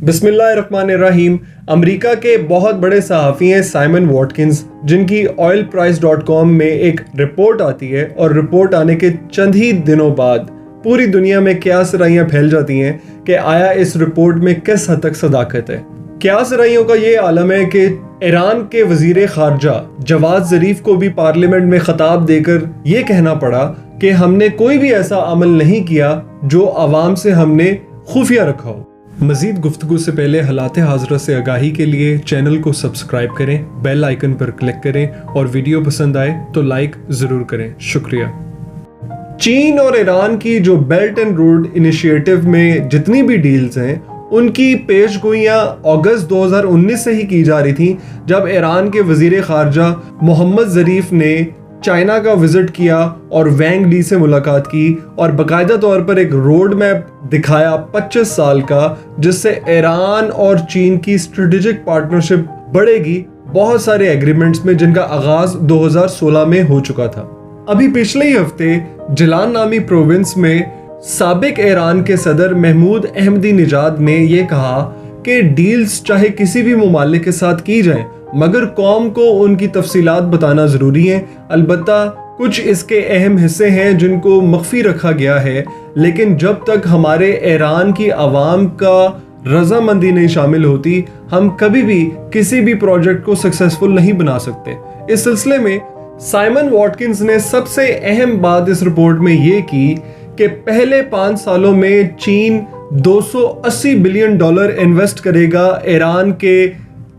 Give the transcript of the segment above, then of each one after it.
बिस्मिल्लाहिर्रहमानिर्रहीम। अमेरिका के बहुत बड़े सहाफ़ी हैं साइमन वॉटकिंस, जिनकी oilprice.com में एक रिपोर्ट आती है और रिपोर्ट आने के चंद ही दिनों बाद पूरी दुनिया में क़यास-ए-राइयां फैल जाती हैं कि आया इस रिपोर्ट में किस हद तक सदाकत है। क़यास-ए-राइयों का ये आलम है कि ईरान के वज़ीर ख़ारजा जवाद ज़रीफ को भी पार्लियामेंट में ख़िताब देकर ये कहना पड़ा कि हमने कोई भी ऐसा अमल नहीं किया जो आवाम से हमने खुफिया रखा हो। मज़ीद गुफ्तगू से पहले हालात हाज़रा से आगाही के लिए चैनल को सब्सक्राइब करें, बेल आइकन पर क्लिक करें और वीडियो पसंद आए तो लाइक ज़रूर करें। शुक्रिया। चीन और ईरान की जो बेल्ट एंड रोड इनिशिएटिव में जितनी भी डील्स हैं उनकी पेशगोइयाँ अगस्त 2019 से ही की जा रही थी, जब ईरान के वज़ीर ख़ारजा मोहम्मद ज़रीफ ने चाइना का विजिट किया और वैंग ली से मुलाकात की और बाकायदा तौर पर एक रोड मैप दिखाया 25 साल का, जिससे ईरान और चीन की स्ट्रेटेजिक पार्टनरशिप बढ़ेगी बहुत सारे एग्रीमेंट्स में, जिनका आगाज 2016 में हो चुका था। अभी पिछले ही हफ्ते जिलान नामी प्रोविंस में साबिक ईरान के सदर महमूद अहमदीनेजाद ने यह कहा कि डील्स चाहे किसी भी मुमालिक के साथ की जाएं, मगर कौम को उनकी तफसीलात बताना ज़रूरी है। अलबत्ता कुछ इसके अहम हिस्से हैं जिनको मख्फी रखा गया है, लेकिन जब तक हमारे ईरान की आवाम का रजामंदी नहीं शामिल होती, हम कभी भी किसी भी प्रोजेक्ट को सक्सेसफुल नहीं बना सकते। इस सिलसिले में साइमन वॉटकिंस ने सबसे अहम बात इस रिपोर्ट में ये की कि पहले 5 सालों में चीन $280 बिलियन इन्वेस्ट करेगा ईरान के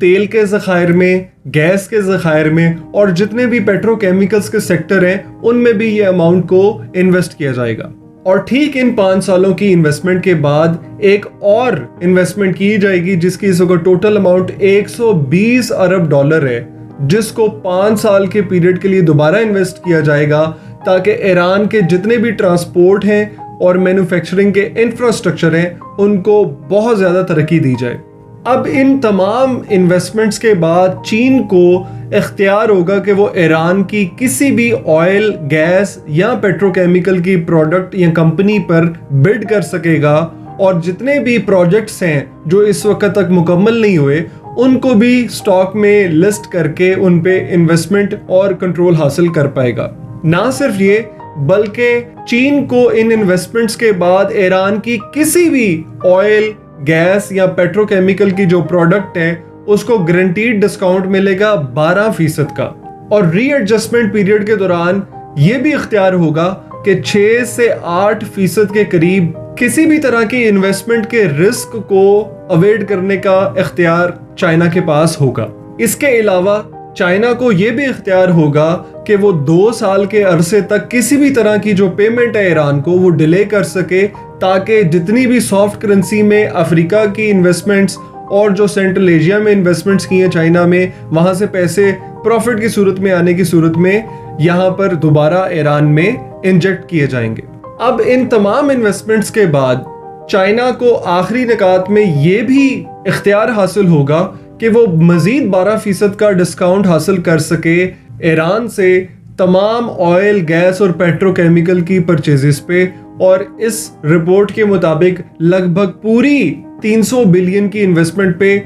तेल के ज़खायर में, गैस के ज़खायर में, और जितने भी पेट्रोकेमिकल्स के सेक्टर हैं उनमें भी ये अमाउंट को इन्वेस्ट किया जाएगा। और ठीक इन 5 सालों की इन्वेस्टमेंट के बाद एक और इन्वेस्टमेंट की जाएगी जिसकी इस वक्त टोटल अमाउंट $120 अरब है, जिसको 5 साल के पीरियड के लिए दोबारा इन्वेस्ट किया जाएगा ताकि ईरान के जितने भी ट्रांसपोर्ट हैं और मैन्युफैक्चरिंग के इंफ्रास्ट्रक्चर हैं उनको बहुत ज़्यादा तरक्की दी जाए। अब इन तमाम इन्वेस्टमेंट्स के बाद चीन को इख्तियार होगा कि वो ईरान की किसी भी ऑयल, गैस या पेट्रोकेमिकल की प्रोडक्ट या कंपनी पर बिड कर सकेगा, और जितने भी प्रोजेक्ट्स हैं जो इस वक्त तक मुकम्मल नहीं हुए उनको भी स्टॉक में लिस्ट करके उन पे इन्वेस्टमेंट और कंट्रोल हासिल कर पाएगा। ना सिर्फ ये, बल्कि चीन को इन इन्वेस्टमेंट्स के बाद ईरान की किसी भी ऑयल, गैस या पेट्रोकेमिकल की जो प्रोडक्ट है उसको गारंटीड डिस्काउंट मिलेगा 12% का, और रीएडजस्टमेंट पीरियड के दौरान ये भी इख्तियार होगा कि 6 से 8% के करीब किसी भी तरह की इन्वेस्टमेंट के रिस्क को अवॉइड करने का इख्तियार चाइना के पास होगा। इसके अलावा चाइना को यह भी इख्तियार होगा कि वो 2 साल के अरसे तक किसी भी तरह की जो पेमेंट है ईरान को वो डिले कर सके, ताकि जितनी भी सॉफ्ट करेंसी में अफ्रीका की इन्वेस्टमेंट्स और जो सेंट्रल एशिया में इन्वेस्टमेंट्स की हैं चाइना में, वहां से पैसे प्रॉफिट की सूरत में आने की सूरत में यहाँ पर दोबारा ईरान में इंजेक्ट किए जाएंगे। अब इन तमाम इन्वेस्टमेंट्स के बाद चाइना को आखिरी निकात में ये भी इख्तियार हासिल होगा कि वो मजीद 12% का डिस्काउंट हासिल कर सके ईरान से तमाम ऑयल, गैस और पेट्रोकेमिकल की परचेजेस पे, और इस रिपोर्ट के मुताबिक लगभग पूरी 300 बिलियन की इन्वेस्टमेंट पे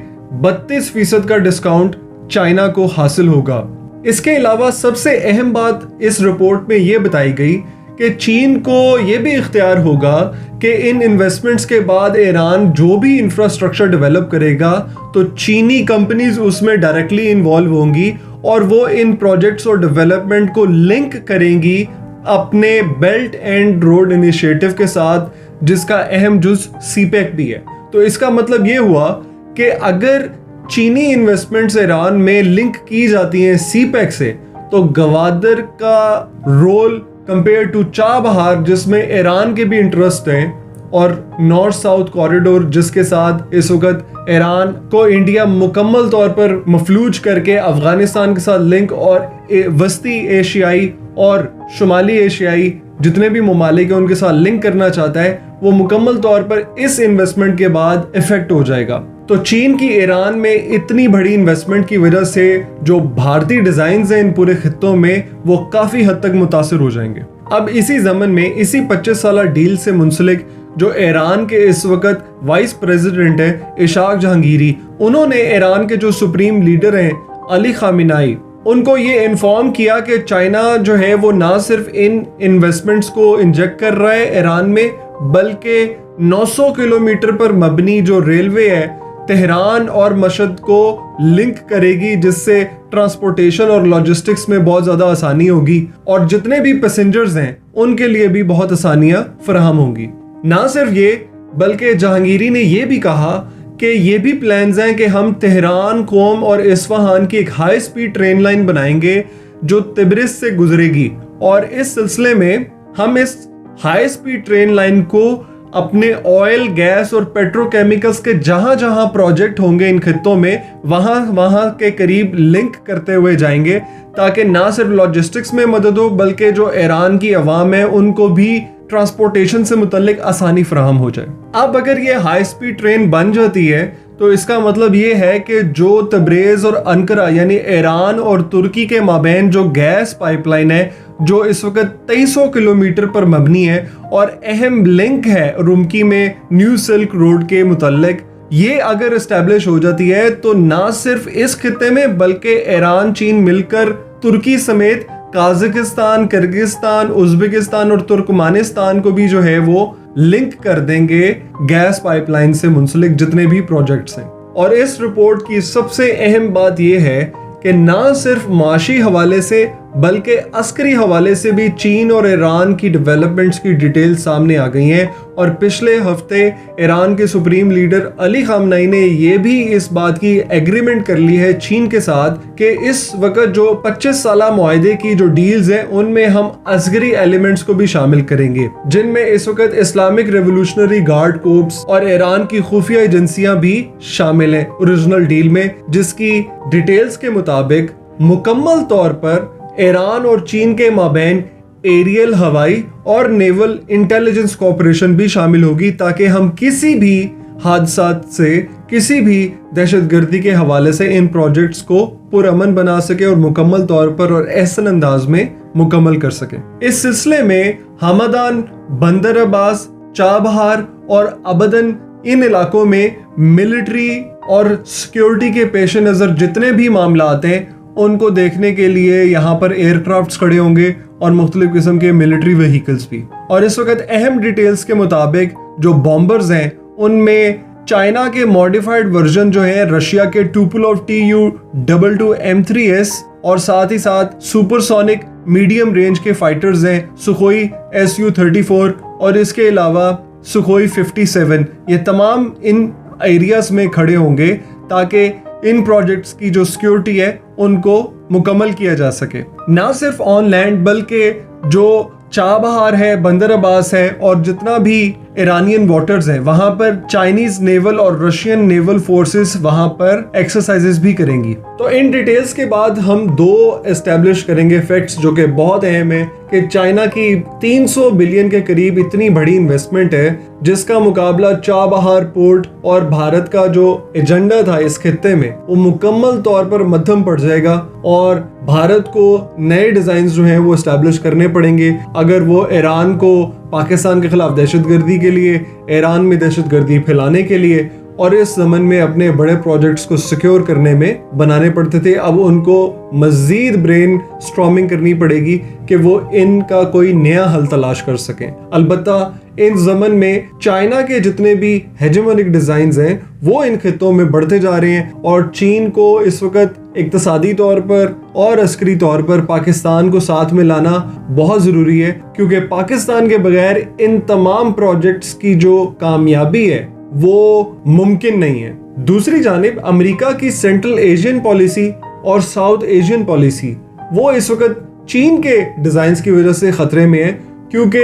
32% का डिस्काउंट चाइना को हासिल होगा। इसके अलावा सबसे अहम बात इस रिपोर्ट में ये बताई गई कि चीन को ये भी इख्तियार होगा कि इन इन्वेस्टमेंट्स के बाद ईरान जो भी इंफ्रास्ट्रक्चर डेवलप करेगा तो चीनी कंपनीज उसमें डायरेक्टली इन्वॉल्व होंगी, और वो इन प्रोजेक्ट्स और डेवलपमेंट को लिंक करेंगी अपने बेल्ट एंड रोड इनिशिएटिव के साथ, जिसका अहम जुज सीपेक भी है। तो इसका मतलब ये हुआ कि अगर चीनी इन्वेस्टमेंट्स ईरान में लिंक की जाती हैं सीपेक से, तो गवादर का रोल कंपेयर टू चाबहार, जिसमें ईरान के भी इंटरेस्ट हैं, और नॉर्थ साउथ कॉरिडोर जिसके साथ इस वक्त ईरान को इंडिया मुकम्मल तौर पर मफलूज करके अफगानिस्तान के साथ लिंक और वस्ती एशियाई और शुमाली एशियाई जितने भी ममालिक हैं उनके साथ लिंक करना चाहता है, वो मुकम्मल तौर पर इस इन्वेस्टमेंट के बाद इफेक्ट हो जाएगा। तो चीन की ईरान में इतनी बड़ी इन्वेस्टमेंट की वजह से जो भारतीय डिजाइन्स हैं इन पूरे खित्तों में वो काफी हद तक मुतासिर हो जाएंगे। अब इसी ज़मन में इसी 25 साल डील से मुंसलिक जो ईरान के इस वक्त वाइस प्रेसिडेंट है इशाक जहांगीरी, उन्होंने ईरान के जो सुप्रीम लीडर हैं अली खामिनाई, उनको ये इन्फॉर्म किया कि चाइना जो है वो ना सिर्फ इन इन्वेस्टमेंट्स को इंजेक्ट कर रहा है ईरान में, बल्कि 900 किलोमीटर पर मबनी जो रेलवे है तेहरान और मशहद को लिंक करेगी, जिससे ट्रांसपोर्टेशन और लॉजिस्टिक्स में बहुत ज़्यादा आसानी होगी और जितने भी पैसेंजर्स हैं उनके लिए भी बहुत आसानियां फराहम होंगी। ना सिर्फ ये, बल्कि जहांगीरी ने यह भी कहा कि ये भी प्लान्स हैं कि हम तेहरान, कोम और इस्फहान की एक हाई स्पीड ट्रेन लाइन बनाएंगे जो तिब्रिस से गुजरेगी, और इस सिलसिले में हम इस हाई स्पीड ट्रेन लाइन को अपने ऑयल, गैस और पेट्रोकेमिकल्स के जहां जहां प्रोजेक्ट होंगे इन खित्तों में वहां के करीब लिंक करते हुए जाएंगे, ताकि ना सिर्फ लॉजिस्टिक्स में मदद हो बल्कि जो ईरान की अवाम है उनको भी ट्रांसपोर्टेशन से मुतल्लिक आसानी फराहम हो जाए। अब अगर ये हाई स्पीड ट्रेन बन जाती है तो इसका मतलब ये है कि जो तब्रेज और अंकरा यानी ईरान और तुर्की के माबैन जो गैस पाइपलाइन है जो इस वक्त 2300 किलोमीटर पर मबनी है और अहम लिंक है रुमकी में न्यू सिल्क रोड के मुतल्लिक, ये अगर इस्टेब्लिश हो जाती है तो ना सिर्फ इस खित्ते में बल्कि ईरान, चीन मिलकर तुर्की समेत काजाकिस्तान, किर्गिस्तान, उज्बेकिस्तान और तुर्कमानिस्तान को भी जो है वो लिंक कर देंगे गैस पाइपलाइन से मुंसलिक जितने भी प्रोजेक्ट्स हैं। और इस रिपोर्ट की सबसे अहम बात यह है कि ना सिर्फ माशी हवाले से बल्कि अस्करी हवाले से भी चीन और ईरान की डेवलपमेंट्स की डिटेल सामने आ गई हैं, और पिछले हफ्ते ईरान के सुप्रीम लीडर अली खामनेई ने यह भी इस बात की एग्रीमेंट कर ली है चीन के साथ कि इस वक्त जो 25 साला मुआहदे की जो डील्स हैं उनमें हम अस्करी एलिमेंट्स को भी शामिल करेंगे, जिनमें इस वक्त इस्लामिक रेवोल्यूशनरी गार्ड कोर्प्स और ईरान की खुफिया एजेंसियां भी शामिल हैं ओरिजिनल डील में, जिसकी डिटेल्स के मुताबिक मुकम्मल तौर पर ईरान और चीन के माबैन एरियल, हवाई और नेवल इंटेलिजेंस कोऑपरेशन भी शामिल होगी, ताकि हम किसी भी हादसात से, किसी भी दहशतगर्दी के हवाले से इन प्रोजेक्ट्स को पुरअमन बना सके और मुकम्मल तौर पर और एहसन अंदाज में मुकम्मल कर सके। इस सिलसिले में हमदान, बंदर अब्बास, चाबहार और अबदन इन इलाकों में मिलिट्री और सिक्योरिटी के पेश नज़र जितने भी मामला आते हैं उनको देखने के लिए यहाँ पर एयरक्राफ्ट्स खड़े होंगे और मुख्तलिफ किस्म के मिलिट्री व्हीकल्स भी। और इस वक्त अहम डिटेल्स के मुताबिक जो बॉम्बर्स हैं उनमें चाइना के मॉडिफाइड वर्जन जो है रशिया के टुपोलेव Tu-22 M3S और साथ ही साथ सुपरसोनिक मीडियम रेंज के फाइटर्स हैं सुखोई Su-34 और इसके अलावा सुखोई 57, ये तमाम इन एरियाज में खड़े होंगे ताकि इन प्रोजेक्ट्स की जो सिक्योरिटी है उनको मुकम्मल किया जा सके। ना सिर्फ ऑन लैंड बल्कि जो चाबहार है, बंदर अब्बास है और जितना भी ईरानियन वाटर्स हैं वहां पर चाइनीज नेवल और रशियन नेवल फोर्सेस वहां पर एक्सरसाइजेस भी करेंगी। तो इन डिटेल्स के बाद हम दो एस्टेब्लिश करेंगे फैक्ट्स जो कि बहुत अहम है कि चाइना की 300 बिलियन के करीब इतनी बड़ी इन्वेस्टमेंट है, जिसका मुकाबला चाबहार पोर्ट और भारत का जो एजेंडा था इस खित्ते में वो मुकम्मल तौर पर मध्यम पड़ जाएगा और भारत को नए डिजाइन जो हैं वो एस्टेब्लिश करने पड़ेंगे अगर वो ईरान को पाकिस्तान के खिलाफ दहशतगर्दी के लिए, ईरान में दहशतगर्दी फैलाने के लिए और इस ज़मन में अपने बड़े प्रोजेक्ट्स को सिक्योर करने में बनाने पड़ते थे। अब उनको मजीद ब्रेन स्ट्रॉमिंग करनी पड़ेगी कि वो इनका कोई नया हल तलाश कर सकें। अलबत्ता इन ज़मन में चाइना के जितने भी हेजेमोनिक डिज़ाइंस हैं वो इन खित्तों में बढ़ते जा रहे हैं और चीन को इस वक्त इक्तसादी तौर पर और अस्करी तौर पर पाकिस्तान को साथ में लाना बहुत ज़रूरी है, क्योंकि पाकिस्तान के बगैर इन तमाम प्रोजेक्ट्स की जो कामयाबी है वो मुमकिन नहीं है। दूसरी जानिब अमेरिका की सेंट्रल एशियन पॉलिसी और साउथ एशियन पॉलिसी वो इस वक्त चीन के डिजाइन्स की वजह से खतरे में है, क्योंकि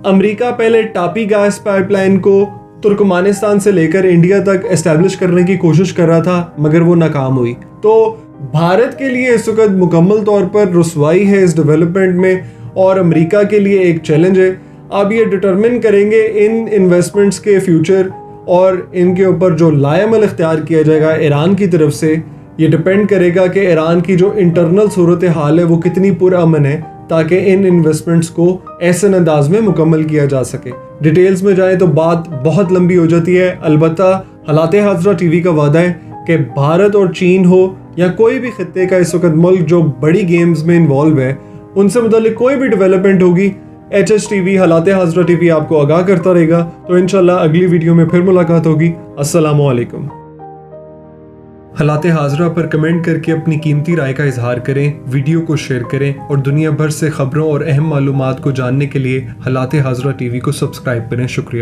अमेरिका पहले टापी गैस पाइपलाइन को तुर्कमानिस्तान से लेकर इंडिया तक एस्टेब्लिश करने की कोशिश कर रहा था मगर वो नाकाम हुई। तो भारत के लिए इस वक्त मुकम्मल तौर पर रुसवाई है इस डेवलपमेंट में और अमेरिका के लिए एक चैलेंज है। अब ये डिटरमिन करेंगे इन इन्वेस्टमेंट्स के फ्यूचर और इनके ऊपर जो लाएमल इख्तियार किया जाएगा ईरान की तरफ से, ये डिपेंड करेगा कि ईरान की जो इंटरनल सूरत हाल है वो कितनी पुरअमन है ताकि इन इन्वेस्टमेंट्स को ऐसे अंदाज में मुकम्मल किया जा सके। डिटेल्स में जाएं तो बात बहुत लंबी हो जाती है। अलबत्ता हालात हाज़रा टीवी का वादा है कि भारत और चीन हो या कोई भी खित्ते का इस वक्त मुल्क जो बड़ी गेम्स में इन्वॉल्व है, उनसे मुतालिक कोई भी डेवलपमेंट होगी, HHTV हालात हाज़रा टीवी आपको आगाह करता रहेगा। तो इंशाल्लाह अगली वीडियो में फिर मुलाकात होगी। अस्सलामु अलैकुम। हालात हाज़रा पर कमेंट करके अपनी कीमती राय का इजहार करें, वीडियो को शेयर करें और दुनिया भर से खबरों और अहम मालूमात को जानने के लिए हालात हाज़रा टीवी को सब्सक्राइब करें। शुक्रिया।